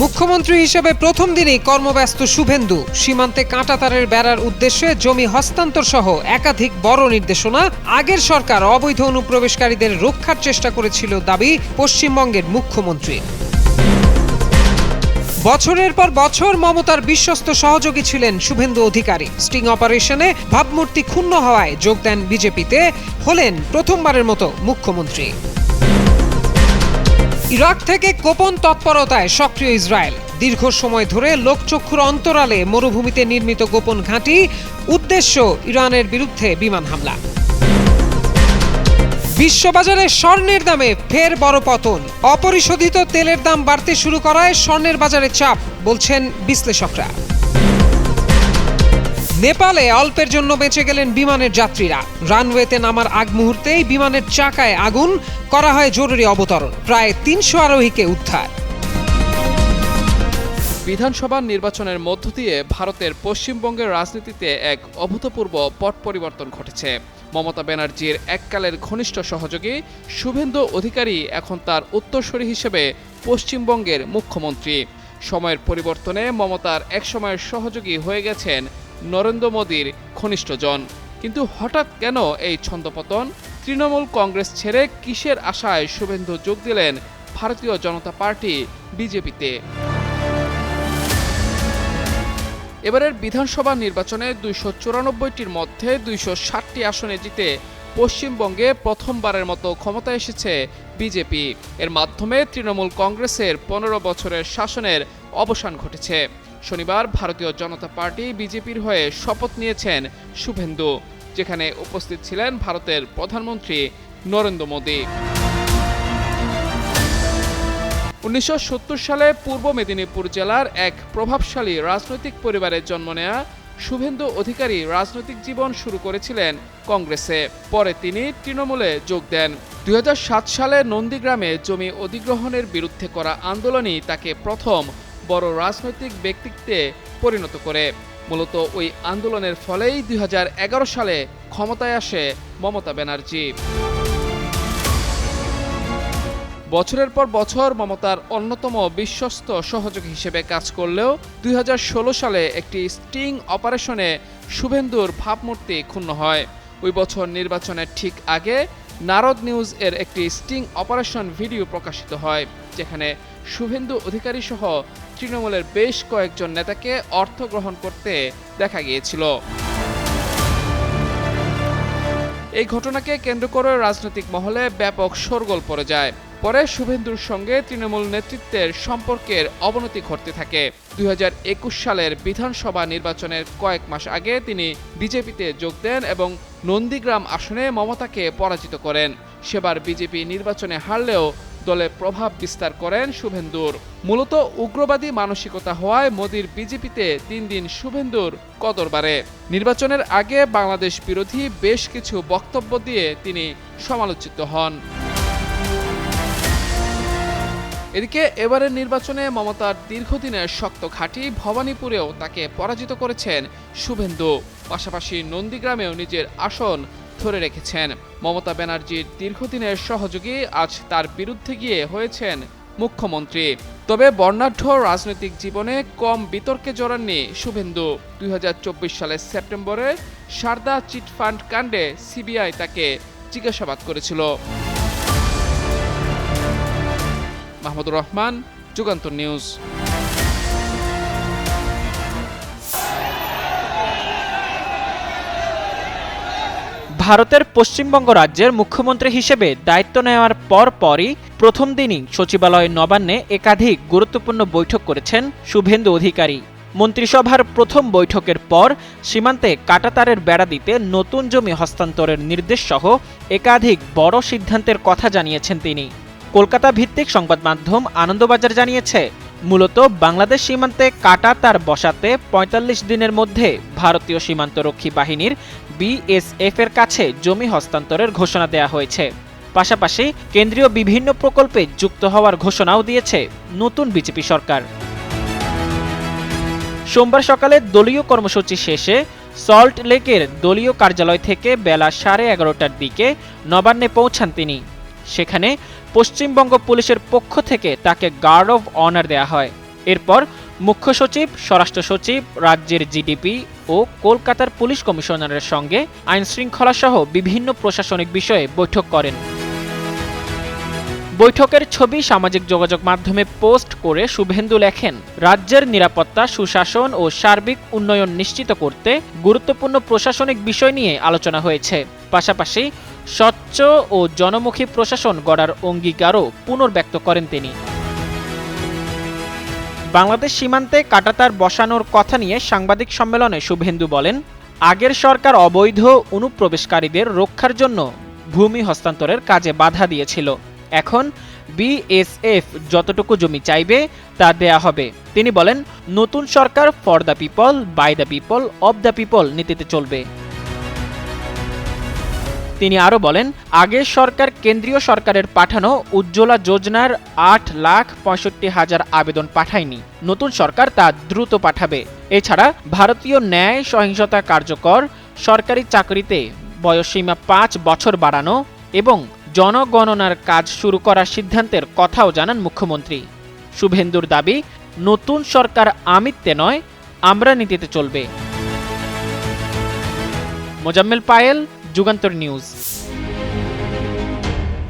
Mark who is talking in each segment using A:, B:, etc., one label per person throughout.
A: মুখ্যমন্ত্রী হিসেবে প্রথম দিনই কর্মব্যস্ত শুভেন্দু। সীমান্তে কাঁটাতারের বেড়ার উদ্দেশ্যে জমি হস্তান্তর সহ একাধিক বড় নির্দেশনা। আগের সরকার অবৈধ অনুপ্রবেশকারীদের রক্ষার চেষ্টা করেছিল দাবি পশ্চিমবঙ্গের মুখ্যমন্ত্রী। বছরের পর বছর মমতার বিশ্বস্ত সহযোগী ছিলেন শুভেন্দু অধিকারী। স্টিং অপারেশনে ভাবমূর্তি ক্ষুণ্ণ হওয়ায় যোগ দেন বিজেপিতে, হলেন প্রথমবারের মতো মুখ্যমন্ত্রী। ইরাক থেকে গোপন তৎপরতায় সক্রিয় ইসরায়েল। দীর্ঘ সময় ধরে লোকচক্ষুর অন্তরালে মরুভূমিতে নির্মিত গোপন ঘাঁটি, উদ্দেশ্য ইরানের বিরুদ্ধে বিমান হামলা। বিশ্ববাজারে স্বর্ণের দামে ফের বড় পতন। অপরিশোধিত তেলের দাম বাড়তে শুরু করায় স্বর্ণের বাজারে চাপ, বলছেন বিশ্লেষকরা। নেপালে অল্পের জন্য বেঁচে গেলেন বিমানের যাত্রীরা। রানওয়েতে নামার আগ মুহূর্তেই বিমানের চাকায় আগুন, করা হয় জরুরি অবতরণ। প্রায় ৩০০ আরোহীকে উদ্ধার।
B: বিধানসভা নির্বাচনের মধ্য দিয়ে ভারতের পশ্চিমবঙ্গের রাজনীতিতে এক অভূতপূর্ব পট পরিবর্তন ঘটেছে। মমতা ব্যানার্জির এককালের ঘনিষ্ঠ সহযোগী শুভেন্দু অধিকারী এখন তার উত্তরসূরি হিসেবে পশ্চিমবঙ্গের মুখ্যমন্ত্রী। সময়ের পরিবর্তনে মমতার একসময়ের সহযোগী হয়ে গেছেন নরেন্দ্র মোদীর ঘনিষ্ঠজন। কিন্তু হঠাৎ কেন এই ছন্দপতন? তৃণমূল কংগ্রেস ছেড়ে কিসের আশায় শুভেন্দু যোগ দিলেন ভারতীয় জনতা পার্টি বিজেপিতে? এবারের বিধানসভা নির্বাচনে ২৯৪টির মধ্যে ২৬০টি আসনে জিতে পশ্চিমবঙ্গে প্রথমবারের মতো ক্ষমতায় এসেছে বিজেপি। এর মাধ্যমে তৃণমূল কংগ্রেসের ১৫ বছরের শাসনের অবসান ঘটেছে। শনিবার ভারতীয় জনতা পার্টি বিজেপির হয়ে শপথ নিয়েছেন শুভেন্দু, যেখানে উপস্থিত ছিলেন ভারতের প্রধানমন্ত্রী নরেন্দ্র মোদী। ১৯৭০ সালে পূর্ব মেদিনীপুর জেলার এক প্রভাবশালী রাজনৈতিক পরিবারে জন্ম নেয়া শুভেন্দু অধিকারী রাজনৈতিক জীবন শুরু করেছিলেন কংগ্রেসে। পরে তিনি তৃণমূলে যোগ দেন। ২০০৭ সালে নন্দীগ্রামে জমি অধিগ্রহণের বিরুদ্ধে করা আন্দোলনই তাকে প্রথম বড় রাজনৈতিক ব্যক্তিত্বে পরিণত করে। মূলত ওই আন্দোলনের ফলেই ২০১১ সালে ক্ষমতায় আসে মমতা ব্যানার্জি। বছরের পর বছর মমতার অন্যতম বিশ্বস্ত সহযোগী হিসেবে কাজ করলেও ২০১৬ সালে একটি স্টিং অপারেশনে শুভেন্দুর ভাবমূর্তি ক্ষুণ্ণ হয়। ওই বছর নির্বাচনের ঠিক আগে নারদ নিউজ এর একটি স্টিং অপারেশন ভিডিও প্রকাশিত হয়, যেখানে শুভেন্দু অধিকারী সহ তৃণমূলের বেশ কয়েকজন নেতাকে অর্থ গ্রহণ করতে দেখা গিয়েছিল। এই ঘটনাকে কেন্দ্র করে রাজনৈতিক মহলে ব্যাপক শোরগোল পড়ে যায়। পরে শুভেন্দুর সঙ্গে তৃণমূল নেতৃত্বের সম্পর্কের অবনতি ঘটতে থাকে। ২০২১ সালের বিধানসভা নির্বাচনের কয়েক মাস আগে তিনি বিজেপিতে যোগ দেন এবং নন্দীগ্রাম আসনে মমতাকে পরাজিত করেন। সেবার বিজেপি নির্বাচনে হারলেও দলে প্রভাব বিস্তার করেন শুভেন্দুর। মূলত উগ্রবাদী মানসিকতা হওয়ায় মোদীর বিজেপিতে দিন দিন শুভেন্দুর কদর বাড়ে। নির্বাচনের আগে বাংলাদেশ বিরোধী বেশ কিছু বক্তব্য দিয়ে তিনি সমালোচিত হন। এদিকে এবারের নির্বাচনে মমতার দীর্ঘদিনের শক্ত ঘাঁটি ভবানীপুরেও তাকে পরাজিত করেছেন শুভেন্দু। পাশাপাশি নন্দীগ্রামেও নিজের আসন ধরে রেখেছেন। মমতা ব্যানার্জির দীর্ঘদিনের সহযোগী আজ তার বিরুদ্ধে গিয়ে হয়েছেন মুখ্যমন্ত্রী। তবে বর্ণাঢ্য রাজনৈতিক জীবনে কম বিতর্কে জড়াননি শুভেন্দু। ২০২৪ সালের সেপ্টেম্বরে সারদা চিটফান্ড কাণ্ডে সিবিআই তাকে জিজ্ঞাসাবাদ করেছিল। মাহমুদুর রহমান, যুগান্তর নিউজ।
C: ভারতের পশ্চিমবঙ্গ রাজ্যের মুখ্যমন্ত্রী হিসেবে দায়িত্ব নেওয়ার পরই প্রথম দিনই সচিবালয় নবান্নে একাধিক গুরুত্বপূর্ণ বৈঠক করেছেন শুভেন্দু অধিকারী। মন্ত্রিসভার প্রথম বৈঠকের পর সীমান্তে কাঁটাতারের বেড়া দিতে নতুন জমি হস্তান্তরের নির্দেশ সহ একাধিক বড় সিদ্ধান্তের কথা জানিয়েছেন তিনি। কলকাতা ভিত্তিক সংবাদ মাধ্যম আনন্দবাজার জানিয়েছে, মূলত বাংলাদেশ সীমান্তে কাঁটাতার বসাতে ৪৫ দিনের মধ্যে ভারতীয় সীমান্তরক্ষী বাহিনীর বিএসএফ এর কাছে জমি হস্তান্তরের ঘোষণা দেওয়া হয়েছে। পাশাপাশি কেন্দ্রীয় বিভিন্ন প্রকল্পে যুক্ত হওয়ার ঘোষণাও দিয়েছে নতুন বিজেপি সরকার। সোমবার সকালে দলীয় কর্মসূচি শেষে সল্ট লেকের দলীয় কার্যালয় থেকে বেলা 11:30টার দিকে নবান্নে পৌঁছান তিনি। সেখানে পশ্চিমবঙ্গ পুলিশের পক্ষ থেকে তাকে গার্ড অফ অনার দেয়া হয়। এরপর মুখ্য সচিব, স্বরাষ্ট্র সচিব, রাজ্যের জিডিপি ও কলকাতার পুলিশ কমিশনারের সঙ্গে আইনশৃঙ্খলা সহ বিভিন্ন প্রশাসনিক বিষয়ে বৈঠক করেন। বৈঠকের ছবি সামাজিক যোগাযোগ মাধ্যমে পোস্ট করে শুভেন্দু লেখেন, রাজ্যের নিরাপত্তা, সুশাসন ও সার্বিক উন্নয়ন নিশ্চিত করতে গুরুত্বপূর্ণ প্রশাসনিক বিষয় নিয়ে আলোচনা হয়েছে। পাশাপাশি স্বচ্ছ ও জনমুখী প্রশাসন গড়ার অঙ্গীকারও পুনর্ব্যক্ত করেন তিনি। বাংলাদেশ সীমান্তে কাঁটাতার বসানোর কথা নিয়ে সাংবাদিক সম্মেলনে শুভেন্দু বলেন, আগের সরকার অবৈধ অনুপ্রবেশকারীদের রক্ষার জন্য ভূমি হস্তান্তরের কাজে বাধা দিয়েছিল। এখন বিএসএফ যতটুকু জমি চাইবে তা দেয়া হবে। তিনি বলেন, নতুন সরকার for the people, by the people, of the people নীতিতে চলবে। তিনি আরও বলেন, আগের সরকার কেন্দ্রীয় সরকারের পাঠানো উজ্জ্বলা যোজনার 8,65,000 আবেদন পাঠায়নি। নতুন সরকার তা দ্রুত পাঠাবে। এছাড়া ভারতীয় ন্যায় সহিংসতা কার্যকর, সরকারি চাকরিতে বয়সসীমা 5 বছর বাড়ানো এবং জনগণনার কাজ শুরু করার সিদ্ধান্তের কথাও জানান মুখ্যমন্ত্রী। শুভেন্দুর দাবি, নতুন সরকার আমিত্বে নয়, আমরা নীতিতে চলবে। মোজাম্মেল পায়েল, যুগান্তর নিউজ।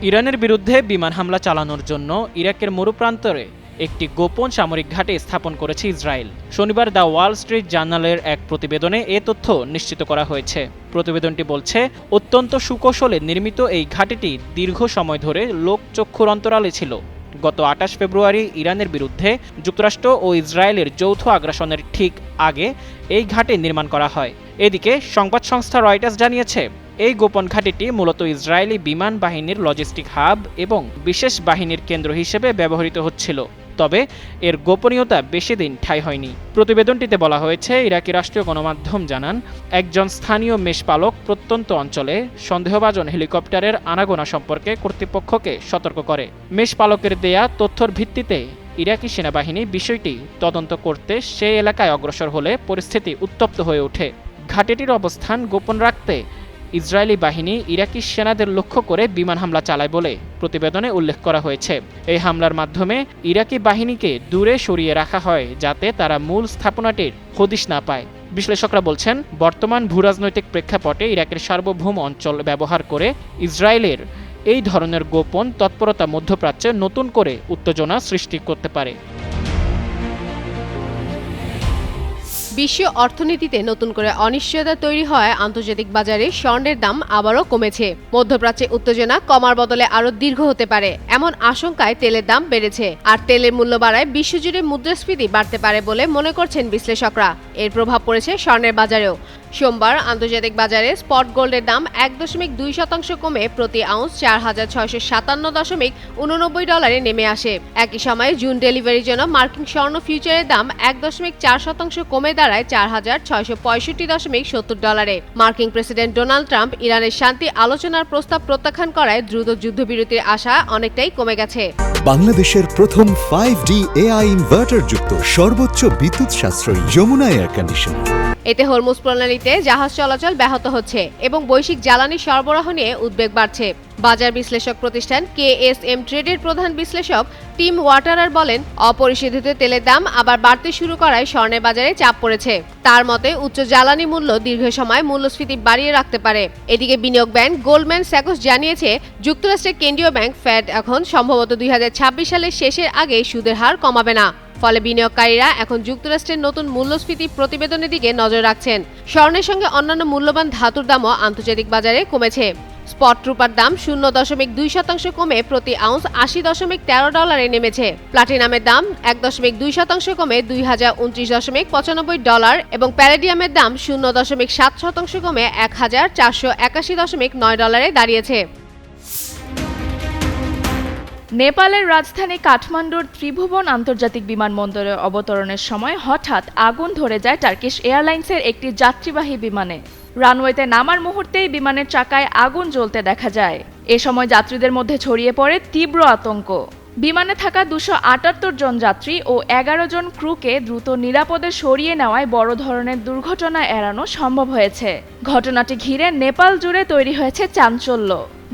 C: ইরানের বিরুদ্ধে বিমান হামলা চালানোর জন্য ইরাকের মরুপ্রান্তরে একটি গোপন সামরিক ঘাঁটি স্থাপন করেছে ইসরায়েল। শনিবার দ্য ওয়াল স্ট্রিট জার্নালের এক প্রতিবেদনে এ তথ্য নিশ্চিত করা হয়েছে। প্রতিবেদনটি বলছে, অত্যন্ত সুকৌশলে নির্মিত এই ঘাঁটিটি দীর্ঘ সময় ধরে লোকচক্ষুর অন্তরালে ছিল। গত 28 ফেব্রুয়ারি ইরানের বিরুদ্ধে যুক্তরাষ্ট্র ও ইসরায়েলের যৌথ আগ্রাসনের ঠিক আগে এই ঘাঁটি নির্মাণ করা হয়। এদিকে সংবাদ সংস্থা রয়টার্স জানিয়েছে, এই গোপন ঘাঁটিটি মূলত ইসরায়েলি বিমান বাহিনীর লজিস্টিক হাব এবং বিশেষ বাহিনীর কেন্দ্র হিসেবে ব্যবহৃত হচ্ছিল। তবে এর গোপনীয়তা বেশি দিন ঠাঁই হয়নি। প্রতিবেদনটিতে বলা হয়েছে, ইরাকি রাষ্ট্রীয় গণমাধ্যম জানান, একজন স্থানীয় মেষপালক প্রত্যন্ত অঞ্চলে সন্দেহভাজন হেলিকপ্টারের আনাগোনা সম্পর্কে কর্তৃপক্ষকে সতর্ক করে। মেষপালকের দেয়া তথ্যর ভিত্তিতে ইরাকি সেনাবাহিনী বিষয়টি তদন্ত করতে সেই এলাকায় অগ্রসর হলে পরিস্থিতি উত্তপ্ত হয়ে ওঠে। ঘাঁটিটির অবস্থান গোপন রাখতে ইসরায়েলি বাহিনী ইরাকি সেনাদের লক্ষ্য করে বিমান হামলা চালায় বলে প্রতিবেদনে উল্লেখ করা হয়েছে। এই হামলার মাধ্যমে ইরাকি বাহিনীকে দূরে সরিয়ে রাখা হয়, যাতে তারা মূল স্থাপনাটির হদিশ না পায়। বিশ্লেষকরা বলছেন, বর্তমান ভূরাজনৈতিক প্রেক্ষাপটে ইরাকের সার্বভৌম অঞ্চল ব্যবহার করে ইসরায়েলের এই ধরনের গোপন তৎপরতা মধ্যপ্রাচ্যে নতুন করে উত্তেজনা সৃষ্টি করতে পারে।
D: বিশ্ব অর্থনীতিতে নতুন করে অনিশ্চয়তা তৈরি হয় আন্তর্জাতিক বাজারে স্বর্ণের দাম আবারও কমেছে। মধ্যপ্রাচ্যে উত্তেজনা কমার বদলে আরও দীর্ঘ হতে পারে এমন আশঙ্কায় তেলের দাম বেড়েছে। আর তেলের মূল্য বাড়ায় বিশ্বজুড়ে মুদ্রাস্ফীতি বাড়তে পারে বলে মনে করছেন বিশ্লেষকরা। এর প্রভাব পড়েছে স্বর্ণের বাজারেও। সোমবার আন্তর্জাতিক বাজারে স্পট গোল্ডের দাম 1.2% কমে প্রতি আউন্স $4,657.89 নেমে আসে। একই সময়ে জুন ডেলিভারির জন্য মার্কিন স্বর্ণ ফিউচারের দাম 1.4% কমে দাঁড়ায় $4,665.70। মার্কিন প্রেসিডেন্ট ডোনাল্ড ট্রাম্প ইরানের শান্তি আলোচনার প্রস্তাব প্রত্যাখ্যান করায় দ্রুত যুদ্ধবিরতির আশা অনেকটাই কমে গেছে।
E: বাংলাদেশের প্রথম 5D AI ইনভার্টার যুক্ত সর্বোচ্চ বিদ্যুৎ সাশ্রয়ী যমুনা এয়ার কন্ডিশনার।
D: এতে হরমুজ প্রণালীতে জাহাজ চলাচল ব্যাহত হচ্ছে এবং বৈশ্বিক জ্বালানি সরবরাহ নিয়ে উদ্বেগ বাড়ছে। বাজার বিশ্লেষক প্রতিষ্ঠান KSM ট্রেডের প্রধান বিশ্লেষক টিম ওয়াটারার বলেন, অপরিশোধিত তেলের দাম আবার বাড়তে শুরু করায় স্বর্ণের বাজারে চাপ পড়েছে। তার মতে, উচ্চ জ্বালানি মূল্য দীর্ঘ সময় মূল্যস্ফীতি বাড়িয়ে রাখতে পারে। এদিকে বিনিয়োগ ব্যাংক গোল্ডম্যান স্যাকস জানিয়েছে, যুক্তরাষ্ট্রের কেন্দ্রীয় ব্যাংক ফেড এখন সম্ভবত 2026 সালের শেষের আগে সুদের হার কমাবে না। ফলে বিনিয়োগকারীরা এখন যুক্তরাষ্ট্রের নতুন মূল্যস্ফীতি প্রতিবেদনের দিকে নজর রাখছেন। স্বর্ণের সঙ্গে অন্যান্য মূল্যবান ধাতুর দামও আন্তর্জাতিক বাজারে কমেছে। স্পট রূপার দাম 0.2% কমে প্রতি আউন্স $80.13 নেমেছে। প্লাটিনামের দাম 1.2% কমে $2,029.95 এবং প্যালেডিয়ামের দাম 0.7% কমে $1,481.9 দাঁড়িয়েছে।
F: নেপালের রাজধানী কাঠমান্ডুর ত্রিভুবন আন্তর্জাতিক বিমানবন্দরে অবতরণের সময় হঠাৎ আগুন ধরে যায় টার্কিশ এয়ারলাইন্সের একটি যাত্রীবাহী বিমানে। রানওয়েতে নামার মুহূর্তেই বিমানের চাকায় আগুন জ্বলতে দেখা যায়। এ সময় যাত্রীদের মধ্যে ছড়িয়ে পড়ে তীব্র আতঙ্ক। বিমানে থাকা 278 জন যাত্রী ও 11 জন ক্রুকে দ্রুত নিরাপদে সরিয়ে নেওয়ায় বড় ধরনের দুর্ঘটনা এড়ানো সম্ভব হয়েছে। ঘটনাটি ঘিরে নেপাল জুড়ে তৈরি হয়েছে চাঞ্চল্য।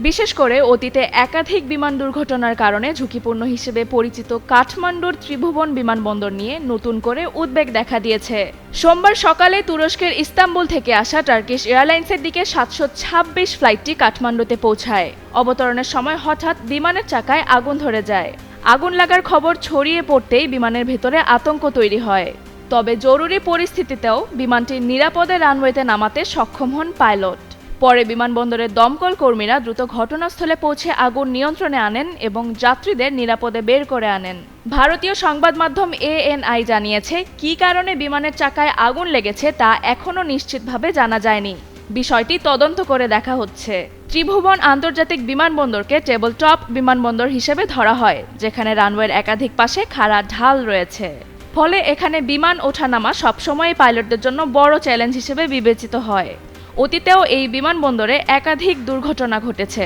F: বিশেষ করে অতীতে একাধিক বিমান দুর্ঘটনার কারণে ঝুঁকিপূর্ণ হিসেবে পরিচিত কাঠমান্ডুর ত্রিভুবন বিমানবন্দর নিয়ে নতুন করে উদ্বেগ দেখা দিয়েছে। সোমবার সকালে তুরস্কের ইস্তাম্বুল থেকে আসা টার্কিশ এয়ারলাইন্সের দিকে 726 ফ্লাইটটি কাঠমান্ডুতে পৌঁছায়। অবতরণের সময় হঠাৎ বিমানের চাকায় আগুন ধরে যায়। আগুন লাগার খবর ছড়িয়ে পড়তেই বিমানের ভেতরে আতঙ্ক তৈরি হয়। তবে জরুরি পরিস্থিতিতেও বিমানটি নিরাপদে রানওয়েতে নামাতে সক্ষম হন পাইলট। পরে বিমানবন্দরের দমকল কর্মীরা দ্রুত ঘটনাস্থলে পৌঁছে আগুন নিয়ন্ত্রণে আনেন এবং যাত্রীদের নিরাপদে বের করে আনেন। ভারতীয় সংবাদ মাধ্যম ANI জানিয়েছে, কী কারণে বিমানের চাকায় আগুন লেগেছে তা এখনও নিশ্চিতভাবে জানা যায়নি। বিষয়টি তদন্ত করে দেখা হচ্ছে। ত্রিভুবন আন্তর্জাতিক বিমানবন্দরকে টেবল টপ বিমানবন্দর হিসেবে ধরা হয়, যেখানে রানওয়ের একাধিক পাশে খাড়া ঢাল রয়েছে। ফলে এখানে বিমান ওঠানামা সবসময় পাইলটদের জন্য বড় চ্যালেঞ্জ হিসেবে বিবেচিত হয়। অতীতেও এই বিমানবন্দরে একাধিক দুর্ঘটনা ঘটেছে।